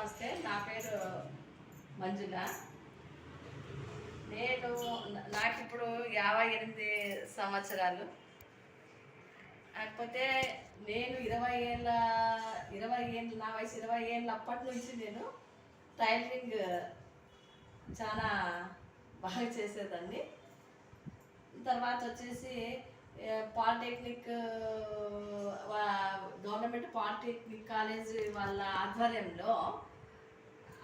నమస్తే. నా పేరు మంజుల. నాకిప్పుడు 58 సంవత్సరాలు. కాకపోతే నేను 20 ఏళ్ళ నా వయసు 20 ఏళ్ళ అప్పటి నుంచి నేను టైలరింగ్ చాలా బాగా చేసేదాన్ని. తర్వాత వచ్చేసి పాలిటెక్నిక్ గవర్నమెంట్ పాలిటెక్నిక్ కాలేజ్ వాళ్ళ ఆధ్వర్యంలో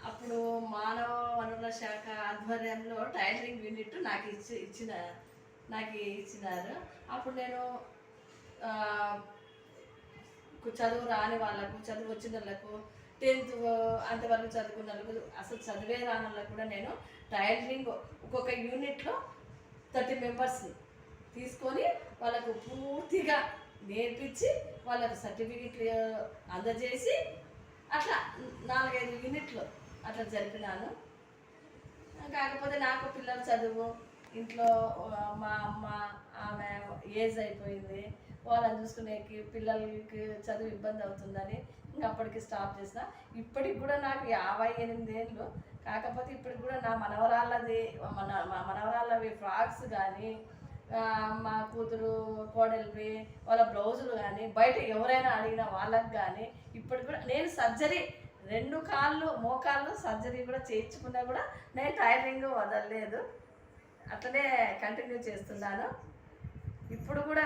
అప్పుడు మానవ వనరుల శాఖ ఆధ్వర్యంలో టైలరింగ్ యూనిట్ నాకు ఇచ్చినారు. అప్పుడు నేను చదువు రాని వాళ్ళకు, చదువు వచ్చిన వాళ్ళకు, 10th అంతవరకు చదువుకున్న వాళ్ళకు, అసలు చదివే రాని వాళ్ళకు కూడా నేను టైలరింగ్ ఒక్కొక్క యూనిట్లో 30 మెంబర్స్ తీసుకొని వాళ్ళకు పూర్తిగా నేర్పించి వాళ్ళకు సర్టిఫికెట్లు అందజేసి అట్లా 4-5 యూనిట్లు అట్లా జరిపినాను. కాకపోతే నాకు పిల్లల చదువు, ఇంట్లో మా అమ్మ ఆమె ఏజ్ అయిపోయింది, వాళ్ళని చూసుకునేకి పిల్లలకి చదువు ఇబ్బంది అవుతుందని ఇంకా అప్పటికి స్టాప్ చేసిన. ఇప్పటికి కూడా నాకు 58 ఏళ్ళు. కాకపోతే ఇప్పటికి కూడా నా మనవరాళ్ళవి ఫ్రాక్స్ కానీ, మా కూతురు కోడలివి వాళ్ళ బ్లౌజులు కానీ, బయట ఎవరైనా అడిగిన వాళ్ళకి కానీ ఇప్పటికి కూడా నేను సర్జరీ 2 కాళ్ళు మోకాళ్ళు సర్జరీ కూడా చేయించుకున్నా కూడా నేను టైలరింగ్ వదలలేదు, అట్లనే కంటిన్యూ చేస్తున్నాను. ఇప్పుడు కూడా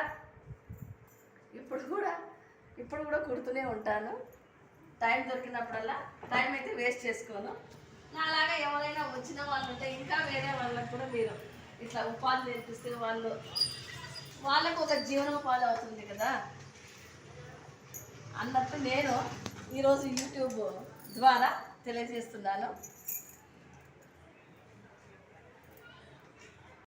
కుడుతూనే ఉంటాను. టైం దొరికినప్పుడల్లా, టైం అయితే వేస్ట్ చేసుకోను. నాలాగా ఎవరైనా వచ్చిన వాళ్ళు ఉంటే ఇంకా వేరే వాళ్ళకు కూడా మీరు ఇట్లా ఉపాధి నేర్పిస్తే వాళ్ళకు ఒక జీవనోపాధి అవుతుంది కదా అన్నట్టు నేను ఈరోజు యూట్యూబ్ ద్వారా తెలియజేస్తున్నాను.